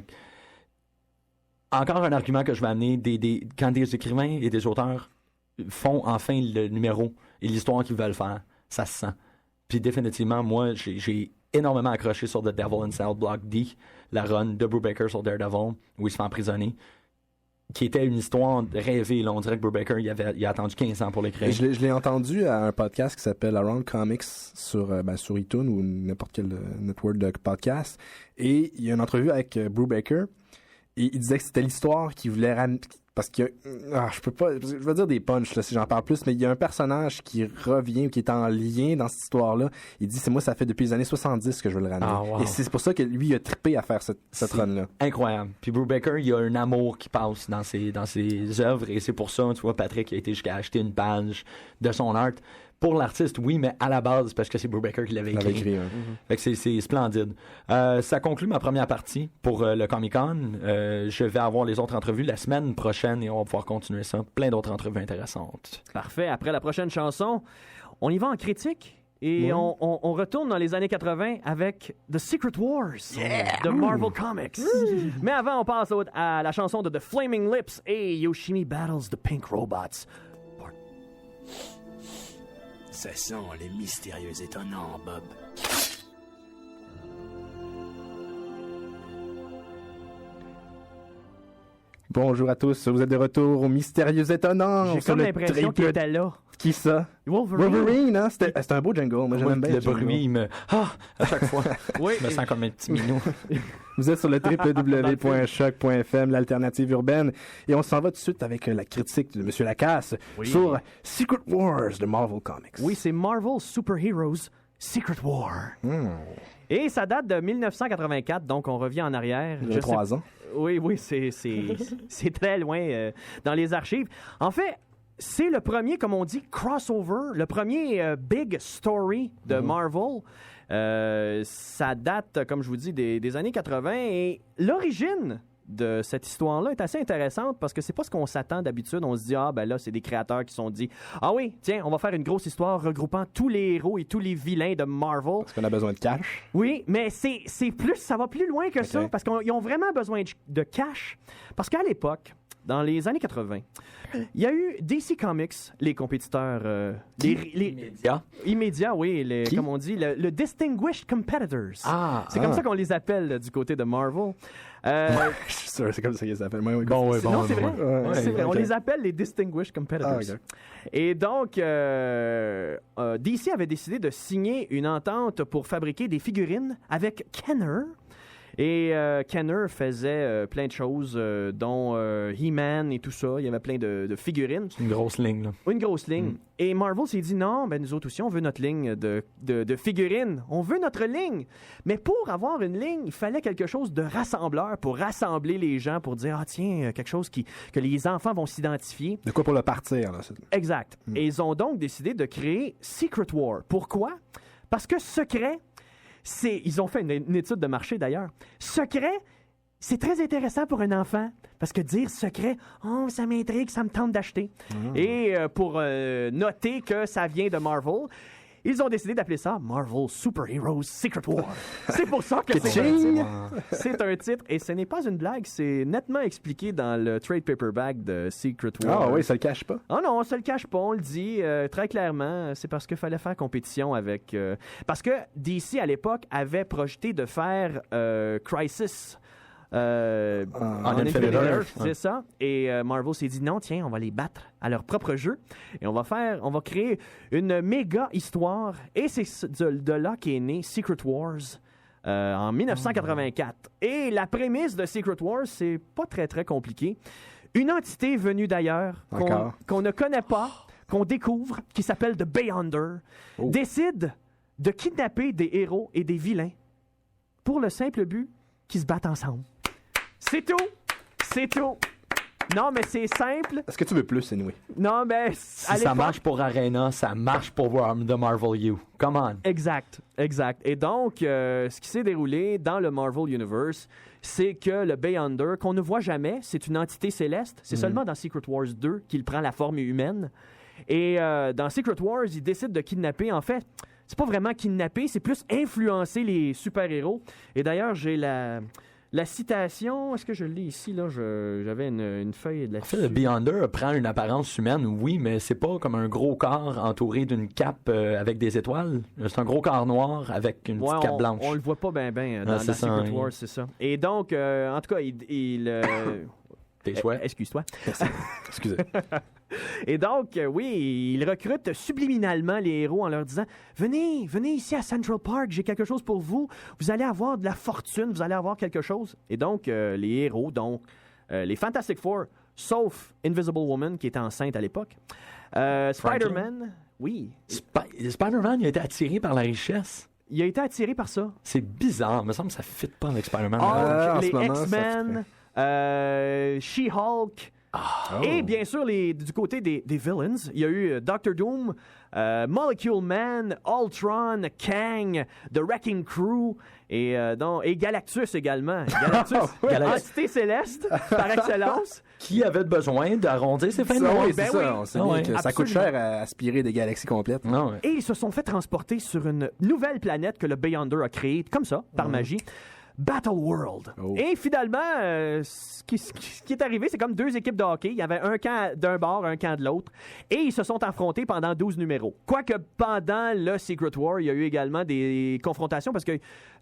Encore un argument que je vais amener, quand des écrivains et des auteurs font enfin le numéro et l'histoire qu'ils veulent faire, ça se sent. Puis définitivement, moi, j'ai énormément accroché sur The Devil Inside Block D, la run de Bruce Baker sur Daredevil, où il se fait emprisonner, qui était une histoire rêvée. Là. On dirait que Bruce Baker, il a attendu 15 ans pour l'écrire. Je l'ai entendu à un podcast qui s'appelle Around Comics sur iTunes ou n'importe quel network de podcast. Et il y a une entrevue avec Bruce Baker. Et il disait que c'était l'histoire qu'il voulait ramener. Parce que je peux pas, je vais dire des punchs là, si j'en parle plus, mais il y a un personnage qui revient ou qui est en lien dans cette histoire-là. Il dit, c'est moi, ça fait depuis les années 70 que je veux le ramener. Ah, wow. Et c'est pour ça que lui, il a trippé à faire cette run-là. Incroyable. Puis Bruce Baker, il y a un amour qui passe dans ses œuvres et c'est pour ça, tu vois, Patrick a été jusqu'à acheter une page de son art. Pour l'artiste, oui, mais à la base, parce que c'est Bruce Baker qui l'avait écrit. Fait que c'est splendide. Ça conclut ma première partie pour le Comic-Con. Je vais avoir les autres entrevues la semaine prochaine et on va pouvoir continuer ça. Plein d'autres entrevues intéressantes. Parfait. Après la prochaine chanson, on y va en critique. Et on retourne dans les années 80 avec The Secret Wars de Marvel Comics. Mais avant, on passe à la chanson de The Flaming Lips et Yoshimi Battles the Pink Robots. Ça sent les mystérieux étonnants, Bob. Bonjour à tous, vous êtes de retour au Mystérieux Étonnant. J'ai comme l'impression qu'il était là. Qui ça? Wolverine, hein? C'était un beau jingle, moi j'aime bien le bruit, il me... à chaque fois, oui, je me sens comme un petit minou. Vous êtes sur le www.choc.fm, l'alternative urbaine, et on s'en va tout de suite avec la critique de M. Lacasse sur Secret Wars de Marvel Comics. Oui, c'est Marvel Super Heroes Secret War. Et ça date de 1984, donc on revient en arrière. Il y a 3 ans. Oui, c'est très loin dans les archives. En fait, c'est le premier, comme on dit, crossover, le premier big story de Marvel. Ça date, comme je vous dis, des années 80 et l'origine de cette histoire-là est assez intéressante parce que c'est pas ce qu'on s'attend d'habitude. On se dit, ben là, c'est des créateurs qui se sont dit, oui, tiens, on va faire une grosse histoire regroupant tous les héros et tous les vilains de Marvel. Parce qu'on a besoin de cash. Oui, mais c'est plus, ça va plus loin que ça parce qu'ils ont vraiment besoin de cash. Parce qu'à l'époque, dans les années 80, il y a eu DC Comics, les compétiteurs... immédiats, oui. Comme on dit, le Distinguished Competitors. C'est comme ça qu'on les appelle du côté de Marvel. Je suis sûr, c'est comme ça qu'ils s'appellent. Non, c'est vrai. C'est vrai. On les appelle les Distinguished Competitors. Et donc, DC avait décidé de signer une entente pour fabriquer des figurines avec Kenner. Et Kenner faisait plein de choses, dont He-Man et tout ça. Il y avait plein de figurines. Une grosse ligne, là. Une grosse ligne. Et Marvel s'est dit, non, nous autres aussi, on veut notre ligne de figurines. On veut notre ligne. Mais pour avoir une ligne, il fallait quelque chose de rassembleur pour rassembler les gens, pour dire, tiens, quelque chose que les enfants vont s'identifier. De quoi pour le partir, là? Exact. Et ils ont donc décidé de créer Secret War. Pourquoi? Parce que secret... Ils ont fait une étude de marché, d'ailleurs. Secret, c'est très intéressant pour un enfant. Parce que dire secret, ça m'intrigue, ça me tente d'acheter. Et pour noter que ça vient de Marvel, ils ont décidé d'appeler ça Marvel Super Heroes Secret War. C'est pour ça que c'est un titre. Et ce n'est pas une blague, c'est nettement expliqué dans le trade paperback de Secret War. Ah oui, ça le cache pas? Ah non, on se le cache pas, on le dit très clairement. C'est parce qu'il fallait faire compétition avec... parce que DC, à l'époque, avait projeté de faire Crisis... en Infinite Earth, c'est ça. Et Marvel s'est dit non, tiens, on va les battre à leur propre jeu et on va créer une méga histoire. Et c'est de là qu'est né Secret Wars en 1984. Et la prémisse de Secret Wars, c'est pas très, très compliqué. Une entité venue d'ailleurs, qu'on ne connaît pas, qu'on découvre, qui s'appelle The Beyonder, décide de kidnapper des héros et des vilains pour le simple but qu'ils se battent ensemble. C'est tout! C'est tout! Non, mais c'est simple. Est-ce que tu veux plus, anyway? Non, mais... Si ça marche pour Arena, ça marche pour The Marvel U. Come on. Exact. Et donc, ce qui s'est déroulé dans le Marvel Universe, c'est que le Beyonder, qu'on ne voit jamais, c'est une entité céleste. C'est seulement dans Secret Wars 2 qu'il prend la forme humaine. Et dans Secret Wars, il décide de kidnapper, en fait... C'est pas vraiment kidnapper, c'est plus influencer les super-héros. Et d'ailleurs, j'ai la citation, est-ce que je l'ai ici, là? J'avais une feuille de la... En fait, le Beyonder prend une apparence humaine, oui, mais c'est pas comme un gros corps entouré d'une cape avec des étoiles. C'est un gros corps noir avec une petite cape blanche. On le voit pas bien dans Secret Wars, c'est ça. Et donc, en tout cas, Tes souhaits. Excuse-toi. Excusez. Et donc, oui, il recrute subliminalement les héros en leur disant « Venez ici à Central Park, j'ai quelque chose pour vous. Vous allez avoir de la fortune, vous allez avoir quelque chose. » Et donc, les héros, donc les Fantastic Four, sauf Invisible Woman, qui était enceinte à l'époque. Spider-Man, oui. Spider-Man, il a été attiré par la richesse. Il a été attiré par ça. C'est bizarre, il me semble que ça ne fit pas avec Spider-Man. Les X-Men, She-Hulk... Et bien sûr, du côté des villains, il y a eu Doctor Doom, Molecule Man, Ultron, Kang, The Wrecking Crew et Galactus également. Galactus, entité céleste par excellence. Qui avait besoin d'arrondir ses fins de mois. Oui, c'est ça. On sait bien que ça coûte cher à aspirer des galaxies complètes. Et ils se sont fait transporter sur une nouvelle planète que le Beyonder a créée, comme ça, par magie. Battle World. Et finalement, ce qui est arrivé, c'est comme deux équipes de hockey. Il y avait un camp d'un bord, un camp de l'autre. Et ils se sont affrontés pendant 12 numéros. Quoique pendant le Secret War, il y a eu également des confrontations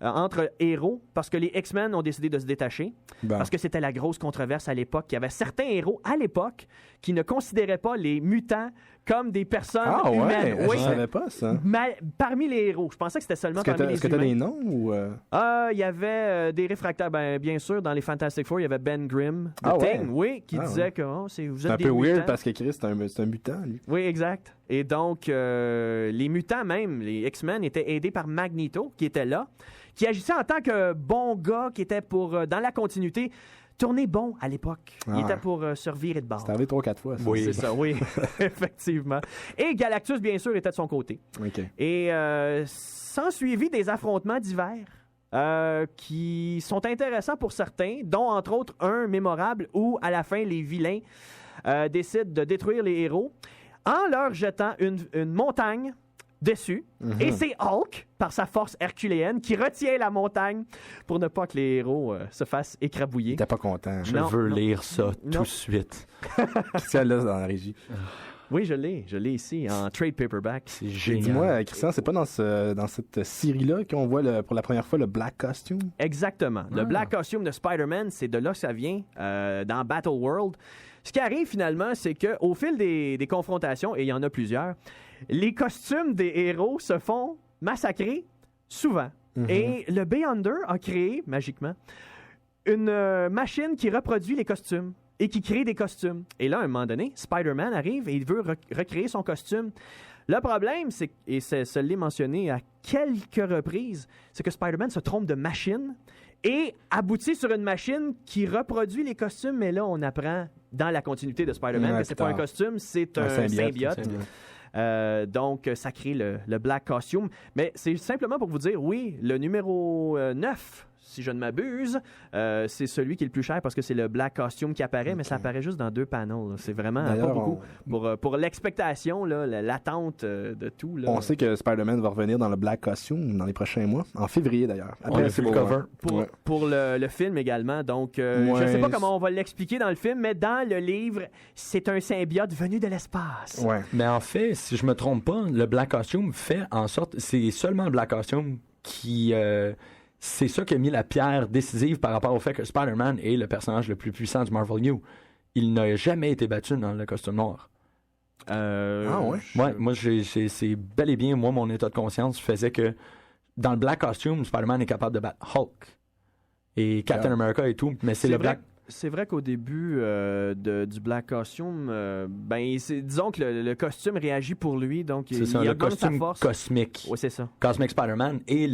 entre héros, parce que les X-Men ont décidé de se détacher. Parce que c'était la grosse controverse à l'époque. Il y avait certains héros à l'époque qui ne considéraient pas les mutants comme des personnes humaines. Oui, je savais pas ça. Mais parmi les héros, je pensais que c'était seulement parmi les humains. Est-ce que tu as des noms ou il y avait des réfractaires. Bien sûr, dans les Fantastic Four, il y avait Ben Grimm, The Thing, qui disait que vous êtes des mutants. C'est un peu weird parce que Chris, c'est un mutant, lui. Oui, exact. Et donc, les mutants même, les X-Men, étaient aidés par Magneto, qui était là, qui agissait en tant que bon gars, qui était dans la continuité, tourner bon à l'époque. Il était pour se revirer de bord. C'est arrivé 3-4 fois, ça. Oui, c'est ça, oui. Effectivement. Et Galactus, bien sûr, était de son côté. Et s'ensuivit des affrontements divers qui sont intéressants pour certains, dont, entre autres, un mémorable où, à la fin, les vilains décident de détruire les héros en leur jetant une montagne dessus. Et c'est Hulk, par sa force herculéenne, qui retient la montagne pour ne pas que les héros se fassent écrabouiller. T'es pas content. Je veux lire ça tout de suite. Christian là dans la régie. Oui, je l'ai ici, en trade paperback. C'est génial. Dis-moi, Christian, c'est pas dans cette série-là qu'on voit pour la première fois le Black Costume? Exactement. Le Black Costume de Spider-Man, c'est de là que ça vient, dans Battle World. Ce qui arrive finalement, c'est qu'au fil des confrontations, et il y en a plusieurs, les costumes des héros se font massacrer souvent. Et le Beyonder a créé, magiquement, une machine qui reproduit les costumes et qui crée des costumes. Et là, à un moment donné, Spider-Man arrive et il veut recréer son costume. Le problème, et ça l'est mentionné à quelques reprises, c'est que Spider-Man se trompe de machine et aboutit sur une machine qui reproduit les costumes. Mais là, on apprend dans la continuité de Spider-Man que c'est pas un costume, c'est un symbiote. Donc, ça crée le Black Costume. Mais c'est simplement pour vous dire, oui, le numéro 9, si je ne m'abuse, c'est celui qui est le plus cher parce que c'est le Black Costume qui apparaît, mais ça apparaît juste dans 2 panels. C'est vraiment pas beaucoup. Pour l'expectation, l'attente de tout. Là, on sait que Spider-Man va revenir dans le Black Costume dans les prochains mois, en février d'ailleurs. Après, c'est le cover. Pour le film également. Donc, je ne sais pas comment on va l'expliquer dans le film, mais dans le livre, c'est un symbiote venu de l'espace. Ouais. Mais en fait, si je me trompe pas, le Black Costume fait en sorte... C'est seulement le Black Costume qui... c'est ça qui a mis la pierre décisive par rapport au fait que Spider-Man est le personnage le plus puissant du Marvel U. Il n'a jamais été battu dans le costume noir. Ah ouais? Ouais, moi, c'est bel et bien, mon état de conscience faisait que dans le black costume, Spider-Man est capable de battre Hulk et Captain America et tout, mais c'est le black. C'est vrai qu'au début du Black Costume, disons que le costume réagit pour lui, donc il le augmente sa costume force. cosmique. Oui, c'est ça. Cosmic Spider-Man est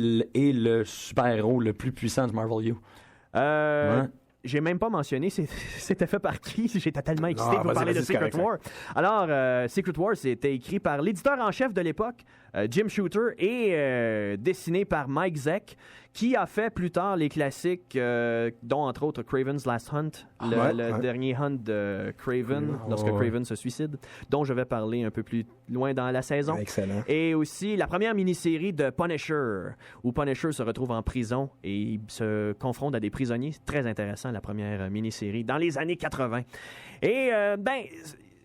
le super-héros le plus puissant de Marvel U. J'ai même pas mentionné c'était fait par qui. J'étais tellement excité pour parler de Secret War. Alors, Secret War, c'était écrit par l'éditeur en chef de l'époque, Jim Shooter, et dessiné par Mike Zeck, qui a fait plus tard les classiques, dont entre autres Kraven's Last Hunt, le dernier hunt de Kraven, lorsque Kraven se suicide, dont je vais parler un peu plus loin dans la saison. Excellent. Et aussi la première mini-série de Punisher, où Punisher se retrouve en prison et il se confronte à des prisonniers. C'est très intéressant, la première mini-série, dans les années 80. Et,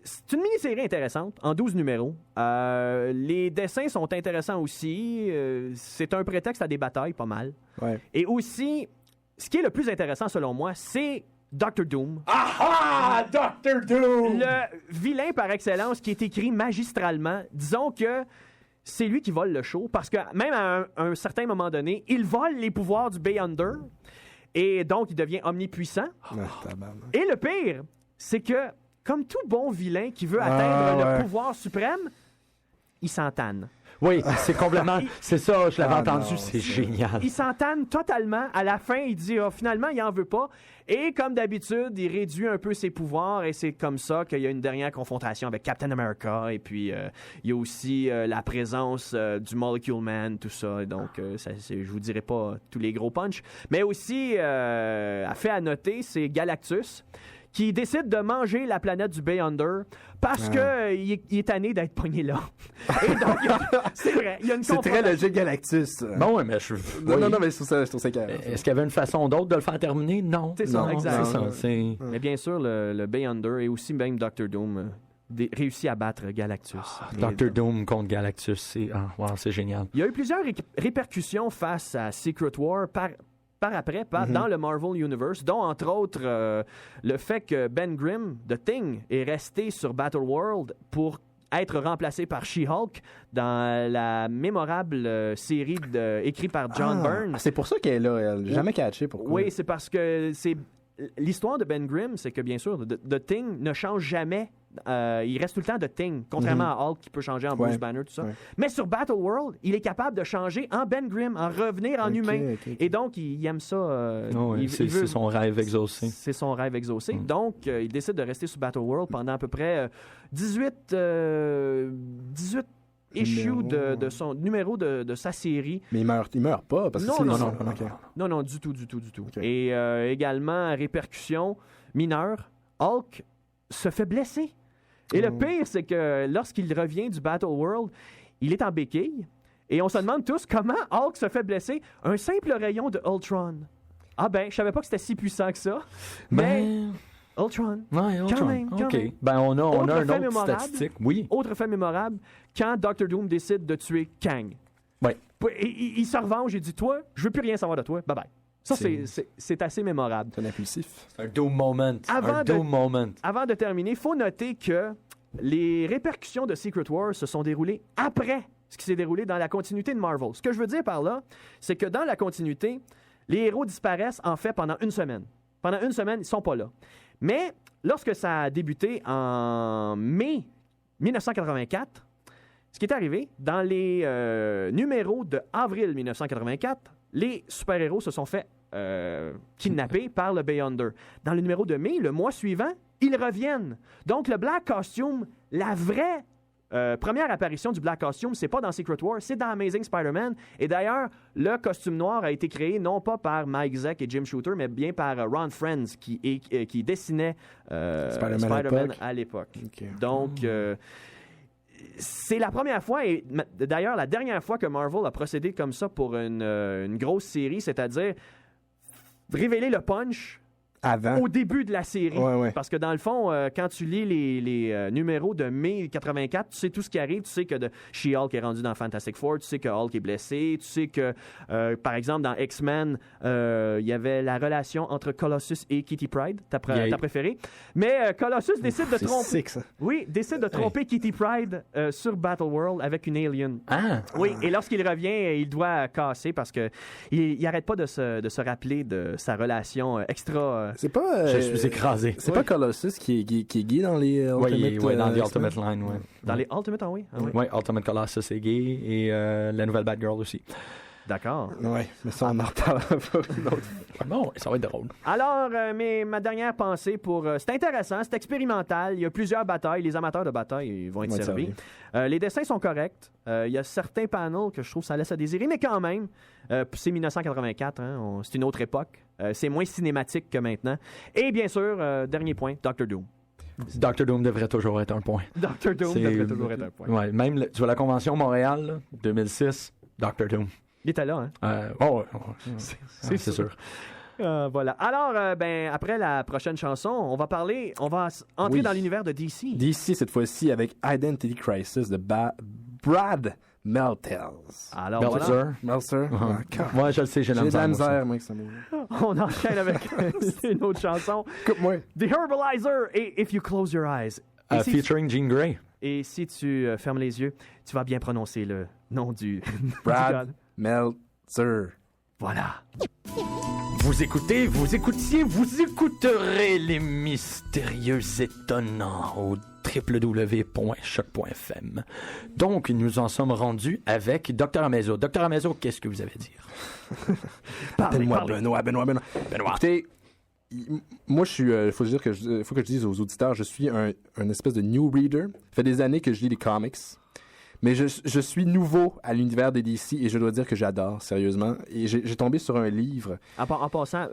c'est une mini-série intéressante, en 12 numéros. Les dessins sont intéressants aussi. C'est un prétexte à des batailles, pas mal. Ouais. Et aussi, ce qui est le plus intéressant, selon moi, c'est Dr. Doom. Ah! Dr. Doom! Le vilain par excellence qui est écrit magistralement. Disons que c'est lui qui vole le show, parce que même à un certain moment donné, il vole les pouvoirs du Beyonder, et donc il devient omnipuissant. Et le pire, c'est que comme tout bon vilain qui veut atteindre le pouvoir suprême, il s'entanne. Oui, c'est complètement... c'est ça, je l'avais entendu, c'est génial. Il s'entanne totalement. À la fin, il dit finalement, il en veut pas. Et comme d'habitude, il réduit un peu ses pouvoirs, et c'est comme ça qu'il y a une dernière confrontation avec Captain America. Et puis, il y a aussi la présence du Molecule Man, tout ça. Donc, je vous dirai pas tous les gros punchs. Mais aussi, à fait à noter, c'est Galactus, qui décide de manger la planète du Beyonder parce que il est tanné d'être pogné là. Et donc, c'est vrai, il y a une C'est très logique, Galactus. Bon, oui, mais Non, mais je trouve ça carré. Est-ce qu'il y avait une façon d'autre de le faire terminer? Non. C'est ça, exact. C'est ça, Mais bien sûr, le Beyonder et aussi même Dr. Doom réussit à battre Galactus. Dr. Doom contre Galactus, c'est génial. Il y a eu plusieurs répercussions face à Secret War dans le Marvel Universe, dont entre autres le fait que Ben Grimm de Thing est resté sur Battleworld pour être remplacé par She-Hulk dans la mémorable série écrite par John Byrne. C'est pour ça qu'elle est là, elle. Jamais catché, pourquoi? Oui, c'est parce que l'histoire de Ben Grimm, c'est que bien sûr, The Thing ne change jamais. Il reste tout le temps de Thing, contrairement à Hulk qui peut changer en Bruce Banner, tout ça. Mais sur Battleworld, il est capable de changer en Ben Grimm, en revenir en humain. Et donc, il aime ça. C'est son rêve exaucé. C'est son rêve exaucé. Donc, il décide de rester sur Battleworld pendant à peu près 18 issue de son numéro de sa série. Mais il meurt pas parce que non, du tout. Okay. Et également, répercussion mineure, Hulk se fait blesser. Et le pire, c'est que lorsqu'il revient du Battleworld, il est en béquille. Et on se demande tous comment Hulk se fait blesser. Un simple rayon de Ultron. Ah ben, je savais pas que c'était si puissant que ça. Mais Ultron. Ouais, Ultron. Quand même. Ben, on a un autre statistique. Oui. Autre fait mémorable, quand Dr. Doom décide de tuer Kang. Ouais. Il se revanche et dit, toi, je veux plus rien savoir de toi. Bye bye. Ça, c'est assez mémorable. C'est un impulsif. Un Doom moment. Avant de terminer, il faut noter que les répercussions de Secret War se sont déroulées après ce qui s'est déroulé dans la continuité de Marvel. Ce que je veux dire par là, c'est que dans la continuité, les héros disparaissent en fait pendant une semaine. Pendant une semaine, ils sont pas là. Mais lorsque ça a débuté en mai 1984, ce qui est arrivé, dans les numéros de avril 1984, les super-héros se sont fait kidnapper par le Beyonder. Dans le numéro de mai, le mois suivant, ils reviennent. Donc, le Black Costume, la vraie première apparition du Black Costume, c'est pas dans Secret War, c'est dans Amazing Spider-Man. Et d'ailleurs, le costume noir a été créé non pas par Mike Zeck et Jim Shooter, mais bien par Ron Frenz, qui dessinait Spider-Man à l'époque. Okay. Donc... c'est la première fois, et d'ailleurs la dernière fois que Marvel a procédé comme ça pour une grosse série, c'est-à-dire révéler le punch Avant. au début de la série. Ouais. Parce que dans le fond, quand tu lis les numéros de mai 84, tu sais tout ce qui arrive. Tu sais que She-Hulk est rendu dans Fantastic Four, tu sais que Hulk est blessé, tu sais que, par exemple, dans X-Men, il y avait la relation entre Colossus et Kitty Pryde, ta préférée. Mais Colossus décide de tromper... Sick, ça. Oui, décide de tromper Kitty Pryde sur Battleworld avec une alien. Ah! Oui, et lorsqu'il revient, il doit casser parce que il arrête pas de se rappeler de sa relation extra... C'est pas... Je suis écrasé. C'est pas Colossus qui est gay dans les Ultimate... Oui, dans les X-Men? Ultimate Line, oui. Dans les Ultimate, oui. Ah, oui. Oui, Ultimate Colossus est gay et la nouvelle Batgirl aussi. D'accord. Oui, mais ça, on en reparlera pas une autre. Bon, ça va être drôle. Alors, ma dernière pensée pour... c'est intéressant, c'est expérimental. Il y a plusieurs batailles. Les amateurs de bataille vont être servis. Les dessins sont corrects. Il y a certains panels que je trouve ça laisse à désirer, mais quand même, c'est 1984, hein, c'est une autre époque. C'est moins cinématique que maintenant. Et bien sûr, dernier point, Doctor Doom. Doctor Doom devrait toujours être un point. Doctor Doom devrait toujours être un point. Ouais, même sur la Convention Montréal, là, 2006, Doctor Doom. Il était là, hein? C'est sûr. Voilà. Alors, après la prochaine chanson, on va entrer dans l'univers de DC. DC, cette fois-ci, avec Identity Crisis de Brad Meltzer. Alors, Meltzer. Moi, je le sais, j'ai de la misère, moi, que ça mot. On enchaîne avec une autre chanson. Coupe-moi. The Herbalizer et If You Close Your Eyes. Et featuring Jean Grey. Et si tu fermes les yeux, tu vas bien prononcer le nom du... Brad Meltzer. Voilà. Vous écoutiez, vous écouterez les mystérieux étonnants au www.choc.fm. Donc, nous en sommes rendus avec Dr. Amazo. Dr. Amazo, qu'est-ce que vous avez à dire? Appelle-moi Benoît. Écoutez, moi, faut que je dise aux auditeurs, je suis un espèce de new reader. Ça fait des années que je lis les comics. Mais je suis nouveau à l'univers des DC et je dois dire que j'adore, sérieusement. Et j'ai tombé sur un livre. En passant,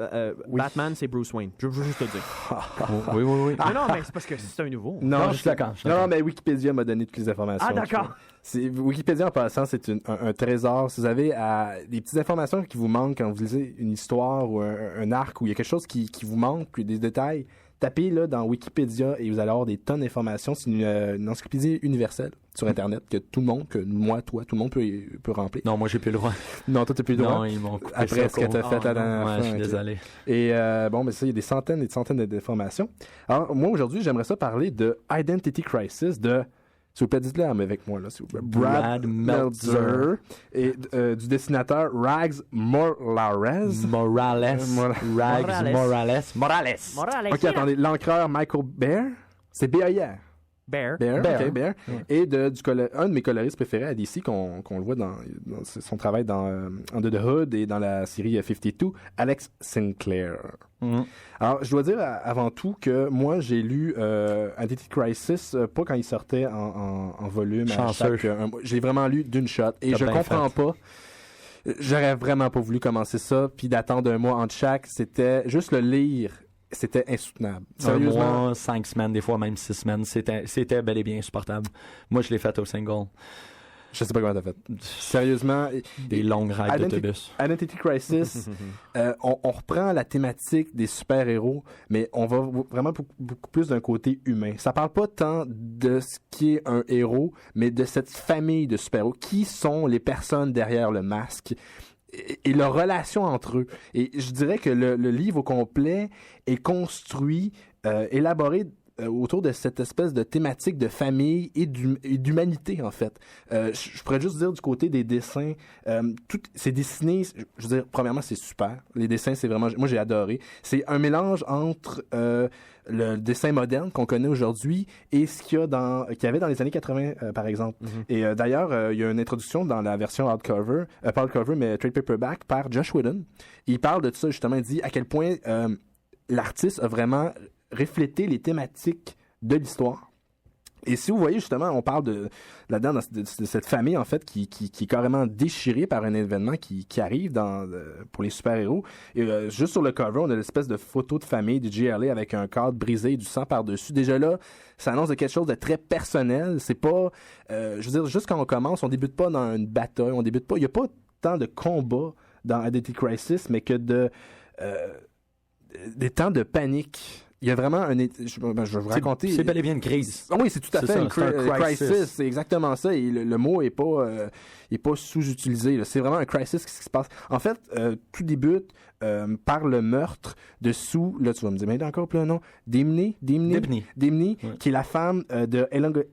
Batman, c'est Bruce Wayne. Je veux juste te dire. Oui. Non, mais c'est parce que c'est un nouveau. Non, je suis d'accord. Non, mais Wikipédia m'a donné toutes les informations. Ah, d'accord. Wikipédia, en passant, c'est un trésor. Si vous avez des petites informations qui vous manquent quand vous lisez une histoire ou un arc où il y a quelque chose qui vous manque, puis des détails, tapez là dans Wikipédia et vous allez avoir des tonnes d'informations. C'est une encyclopédie universelle sur Internet que tout le monde, que moi, toi, tout le monde peut remplir. Non, moi, j'ai plus le droit. Non, toi, t'as plus le droit. Non, ils m'ont coupé après ce que t'as fait à la dernière fois. Je suis désolé. Et bon, mais ça, il y a des centaines et des centaines d'informations. Alors, moi, aujourd'hui, j'aimerais ça parler de Identity Crisis de... S'il vous plaît, dites-le avec moi, là, s'il vous plaît. Brad Meltzer et du dessinateur Rags Morales. OK, attendez. L'encreur Michael Baer. C'est B.A.I.R. Bear. Bear. Et un de mes coloristes préférés à DC, qu'on le voit dans son travail dans Under the Hood et dans la série 52, Alex Sinclair. Mm-hmm. Alors, je dois dire avant tout que moi, j'ai lu Identity Crisis, pas quand il sortait en volume. J'ai vraiment lu d'une shot. Et je comprends pas. J'aurais vraiment pas voulu commencer ça, puis d'attendre un mois entre chaque. C'était juste le lire. C'était insoutenable. Sérieusement. Un mois, 5 semaines, des fois même 6 semaines. C'était bel et bien insupportable. Moi, je l'ai fait au single. Je sais pas comment t'as fait. Sérieusement. Des longues rides d'autobus. Identity Crisis, on reprend la thématique des super-héros, mais on va vraiment beaucoup plus d'un côté humain. Ça parle pas tant de ce qui est un héros, mais de cette famille de super-héros. Qui sont les personnes derrière le masque? Et leur relation entre eux. Et je dirais que le livre au complet est construit, élaboré autour de cette espèce de thématique de famille et d'humanité, en fait. Je pourrais juste dire du côté des dessins, c'est dessiné, je veux dire, premièrement, c'est super. Les dessins, c'est vraiment... Moi, j'ai adoré. C'est un mélange entre le dessin moderne qu'on connaît aujourd'hui et ce qu'il y avait dans les années 80, par exemple. Mm-hmm. Et d'ailleurs, il y a une introduction dans la version hardcover, pas hardcover, mais trade paperback, par Josh Whedon. Il parle de ça, justement. Il dit à quel point l'artiste a vraiment reflété les thématiques de l'histoire. Et si vous voyez, justement, on parle là-dedans de cette famille, en fait, qui est carrément déchirée par un événement qui arrive pour les super-héros. Et juste sur le cover, on a l'espèce de photo de famille du JLA avec un cadre brisé et du sang par-dessus. Déjà là, ça annonce de quelque chose de très personnel. C'est pas... je veux dire, juste quand on commence, on débute pas dans une bataille, on débute pas... Il y a pas tant de combats dans Identity Crisis, mais que des temps de panique. Il y a vraiment je vais vous raconter. C'est bel et bien une crise. Oui, c'est tout à fait ça, une c'est un crisis. C'est exactement ça. Et le mot est pas sous-utilisé, là. C'est vraiment un crisis qui se passe. En fait, tout débute par le meurtre de Sue. Là, tu vas me dire, mais encore plus un nom. Dimney, Oui. qui est la femme de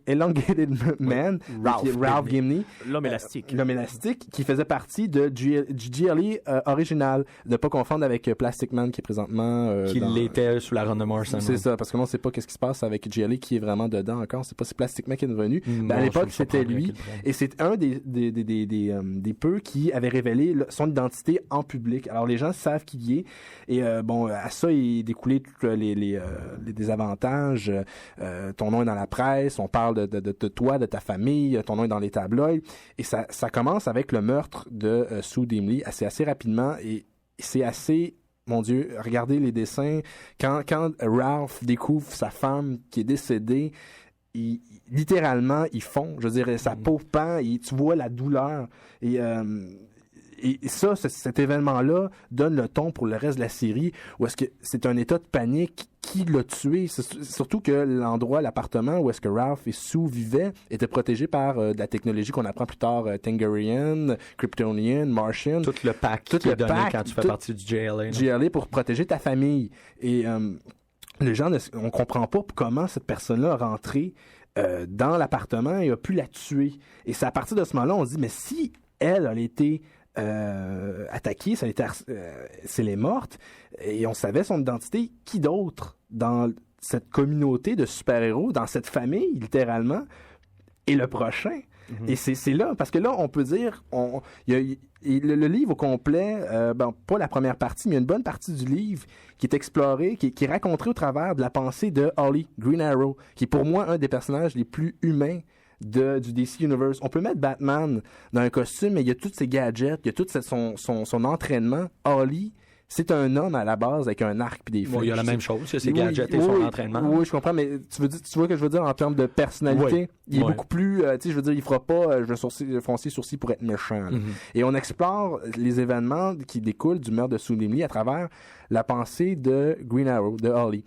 Elongated Man, Ralph Gimney. L'homme élastique. L'homme élastique, qui faisait partie du GLE original. Ne pas confondre avec Plastic Man, qui est présentement... qui l'était sous la run de Morrison. C'est ça, parce que là, on ne sait pas qu'est-ce qui se passe avec GLE, qui est vraiment dedans encore. C'est pas si Plastic Man qui est devenu. À l'époque, c'était lui. Et c'est un des peu qui avait révélé son identité en public. Alors, les gens savent qui il est. Et à ça, il découlait tous les désavantages. Ton nom est dans la presse, on parle de toi, de ta famille, ton nom est dans les tabloïds. Et ça commence avec le meurtre de Sue Dimley assez rapidement. Et c'est assez... Mon Dieu, regardez les dessins. Quand Ralph découvre sa femme qui est décédée, littéralement, il fond. Je veux dire, sa peau pend, tu vois la douleur. Et ça, cet événement-là donne le ton pour le reste de la série, où est-ce que c'est un état de panique qui l'a tué. Surtout que l'appartement où est-ce que Ralph et Sue vivaient était protégé par de la technologie qu'on apprend plus tard, Tangarian, Kryptonian, Martian. Tout le pack qui est donné quand tu fais partie du GLA. GLA pour protéger ta famille. Et les gens, on comprend pas comment cette personne-là est rentrée dans l'appartement et a pu la tuer. Et c'est à partir de ce moment-là, on se dit, mais si elle a été attaquée, si elle est morte, et on savait son identité, qui d'autre dans cette communauté de super-héros, dans cette famille, littéralement, est le prochain? Et c'est là, parce que là, on peut dire, le livre au complet, pas la première partie, mais une bonne partie du livre qui est exploré, qui est raconté au travers de la pensée de Holly, Green Arrow, qui est pour moi un des personnages les plus humains du DC Universe. On peut mettre Batman dans un costume, mais il y a tous ses gadgets, il y a tout son entraînement. Holly, c'est un homme à la base avec un arc et des flèches. Il y a la même chose, il y a ses gadgets et son entraînement. Oui, je comprends, mais tu vois ce que je veux dire en termes de personnalité? Il est beaucoup plus, je veux dire, il fera pas, je vais foncer sourcil pour être méchant. Et on explore les événements qui découlent du meurtre de Sue Dimley à travers la pensée de Green Arrow, de Holly.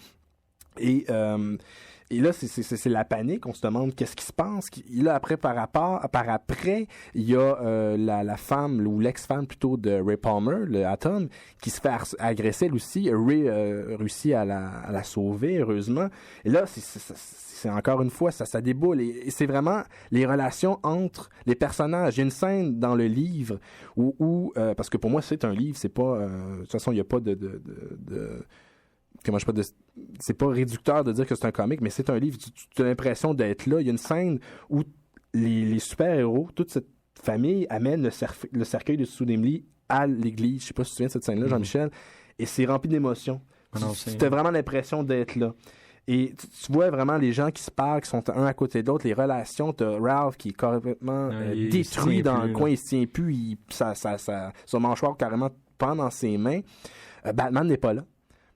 Et là, c'est la panique. On se demande qu'est-ce qui se passe. Là, par après, il y a la femme, ou l'ex-femme plutôt de Ray Palmer, le Atom, qui se fait agresser elle aussi. Ray réussit à la sauver, heureusement. Et là, c'est encore une fois, ça déboule. Et c'est vraiment les relations entre les personnages. Il y a une scène dans le livre où parce que pour moi, c'est un livre, c'est pas... de toute façon, il n'y a pas c'est pas réducteur de dire que c'est un comic, mais c'est un livre. Tu as l'impression d'être là. Il y a une scène où les super-héros, toute cette famille, amènent le cercueil de Sue Dimley à l'église. Je sais pas si tu te souviens de cette scène-là, Jean-Michel. Et c'est rempli d'émotions. Tu as vraiment l'impression d'être là. Et tu vois vraiment les gens qui se parlent, qui sont un à côté de l'autre, les relations. Tu as Ralph qui est complètement détruit dans le coin, il se tient plus, son mâchoire carrément pend dans ses mains. Batman n'est pas là.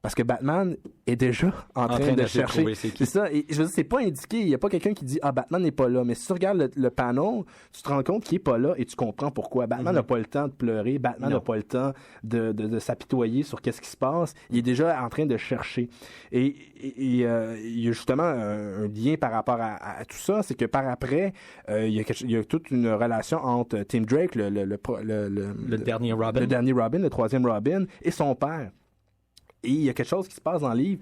Parce que Batman est déjà en train de chercher. C'est ça. Et je veux dire, c'est pas indiqué. Il n'y a pas quelqu'un qui dit Batman n'est pas là. Mais si tu regardes le panneau, tu te rends compte qu'il n'est pas là et tu comprends pourquoi. Batman n'a pas le temps de pleurer. Batman n'a pas le temps de s'apitoyer sur qu'est-ce qui se passe. Il est déjà en train de chercher. Et il y a justement un lien par rapport à tout ça. C'est que par après, il y a toute une relation entre Tim Drake, le dernier Robin, le troisième Robin, et son père. Et il y a quelque chose qui se passe dans le livre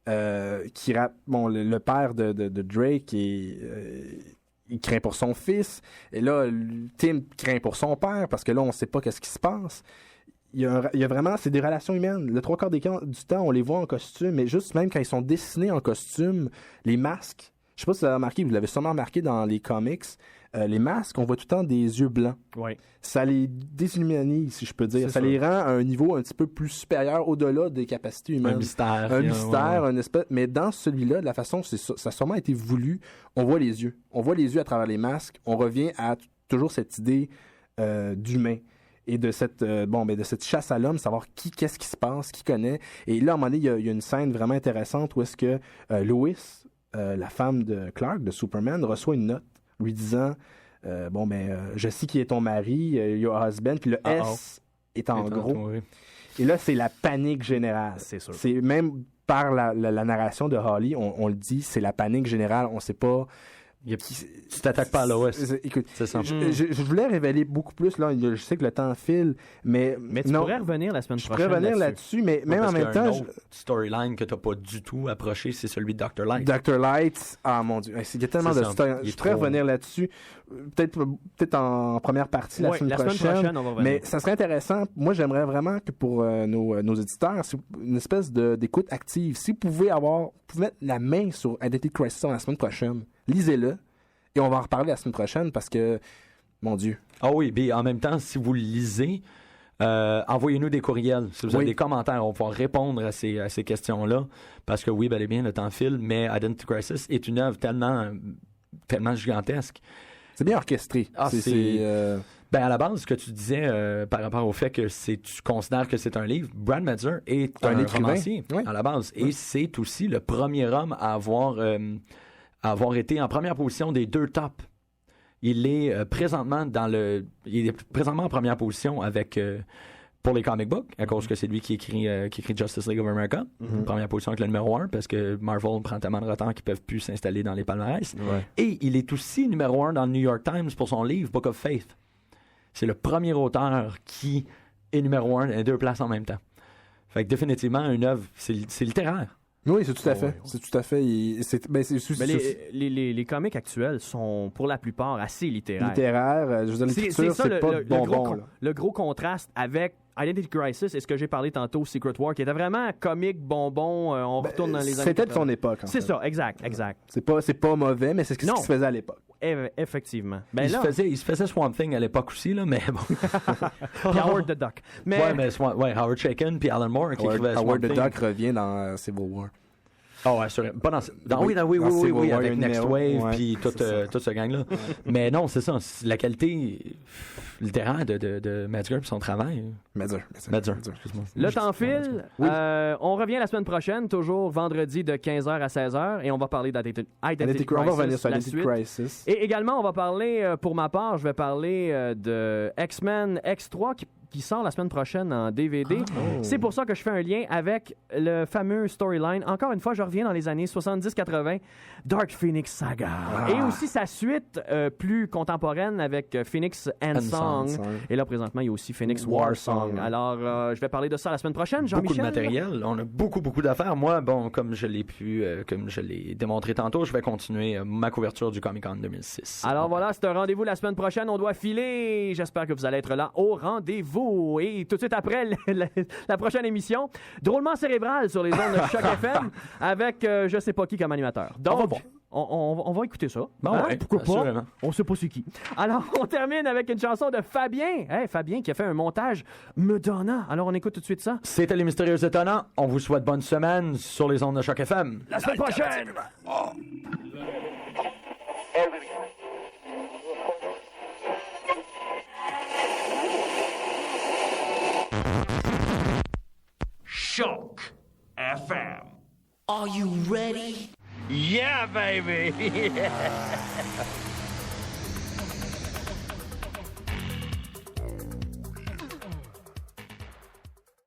le père de Drake, il craint pour son fils. Et là, Tim craint pour son père parce que là, on ne sait pas qu'est-ce qui se passe. Il y a vraiment... C'est des relations humaines. Le 3/4 du temps, on les voit en costume, mais juste même quand ils sont dessinés en costume, les masques... Je sais pas si vous l'avez remarqué, vous l'avez sûrement remarqué dans les comics, les masques, on voit tout le temps des yeux blancs. Ouais. Ça les déshumanise, si je peux dire. Ça les rend à un niveau un petit peu plus supérieur, au-delà des capacités humaines. Un mystère, une espèce... Mais dans celui-là, de la façon, ça a sûrement été voulu, on voit les yeux. On voit les yeux à travers les masques. On revient à toujours cette idée d'humain. Et de cette chasse à l'homme, savoir qu'est-ce qui se passe, qui connaît. Et là, à un moment donné, il y a une scène vraiment intéressante où est-ce que Lois, la femme de Clark, de Superman, reçoit une note lui disant je sais qui est ton mari, your husband, puis le S est en gros. Oui. Et là, c'est la panique générale. C'est sûr. C'est même par la narration de Holly, on le dit, c'est la panique générale. On sait pas... Tu t'attaques pas à Lois. Écoute, c'est ça. Je voulais révéler beaucoup plus. Là, je sais que le temps file, mais tu pourrais revenir la semaine prochaine. Je pourrais revenir là-dessus, mais même en même temps... storyline que tu n'as pas du tout approché, c'est celui de Dr. Light. Dr. Light, ah mon Dieu, il y a tellement de storylines. Je pourrais revenir là-dessus, peut-être en première partie la semaine prochaine, on va revenir. mais ça serait intéressant. Moi, j'aimerais vraiment que pour nos éditeurs, une espèce d'écoute active. Si vous pouvez mettre la main sur Identity Crisis la semaine prochaine, lisez-le, et on va en reparler la semaine prochaine parce que, mon Dieu. Ah oui, puis en même temps, si vous le lisez, envoyez-nous des courriels. Si vous avez des commentaires, on va pouvoir répondre à ces questions-là. Parce que oui, bel et bien, le temps file, mais Identity Crisis est une œuvre tellement gigantesque. C'est bien orchestré. Ben à la base, ce que tu disais par rapport au fait que tu considères que c'est un livre, Brad Meltzer est un romancier à la base. Et c'est aussi le premier homme à avoir été en première position des 2 tops. Il est présentement en première position pour les comic books, à cause que c'est lui qui écrit Justice League of America. Première position avec le numéro 1, parce que Marvel prend tellement de retard qu'ils peuvent plus s'installer dans les palmarès. Ouais. Et il est aussi numéro 1 dans le New York Times pour son livre Book of Faith. C'est le premier auteur qui est numéro 1 et 2 places en même temps. Fait que définitivement, une œuvre, c'est littéraire. Oui, c'est tout à fait. Ouais. C'est tout à fait. Les comics actuels sont pour la plupart assez littéraires. Littéraire, je veux dire, l'écriture, c'est pas de bonbons. Le gros contraste avec Identity Crisis et ce que j'ai parlé tantôt, Secret War, qui était vraiment comique, bonbon, on retourne dans les années. C'était de son époque. C'est ça, exact. C'est pas mauvais, mais c'est ce qui se faisait à l'époque. Effectivement. Il se faisait Swamp Thing à l'époque aussi, là, mais bon. Puis Howard the Duck. Howard Chaykin puis Alan Moore qui écrivaient Swamp Howard the Thing. Duck revient dans Civil War. Ah ouais, pas oui, avec Next Wave puis toute ce gang-là. Mais non, c'est ça, la qualité littéraire de Metzger et son travail. Metzger, excuse-moi. Le temps file. On revient la semaine prochaine, toujours vendredi de 15h à 16h, et on va parler d'Identity Crisis. On va revenir sur Identity Crisis. Et également, on va parler, pour ma part, je vais parler de X-Men X3 qui sort la semaine prochaine en DVD. C'est pour ça que je fais un lien avec le fameux storyline. Encore une fois, je reviens dans les années 70-80, Dark Phoenix Saga. Et aussi sa suite plus contemporaine avec Phoenix and Song. Et là, présentement, il y a aussi Phoenix War Song. Alors, je vais parler de ça la semaine prochaine. Jean-Michel? Beaucoup de matériel. On a beaucoup d'affaires. Moi, comme je l'ai démontré tantôt, je vais continuer ma couverture du Comic-Con 2006. Alors voilà, c'est un rendez-vous la semaine prochaine. On doit filer. J'espère que vous allez être là au rendez-vous. Et tout de suite après la prochaine émission, Drôlement cérébral sur les ondes de Choc FM avec je sais pas qui comme animateur. Donc, on va écouter ça. Pourquoi pas? On sait pas c'est qui. Alors, on termine avec une chanson de Fabien. Fabien qui a fait un montage Madonna. Alors, on écoute tout de suite ça. C'était Les Mystérieux Étonnants. On vous souhaite bonne semaine sur les ondes de Choc FM. La semaine prochaine! Choc FM. Are you ready? Yeah, baby!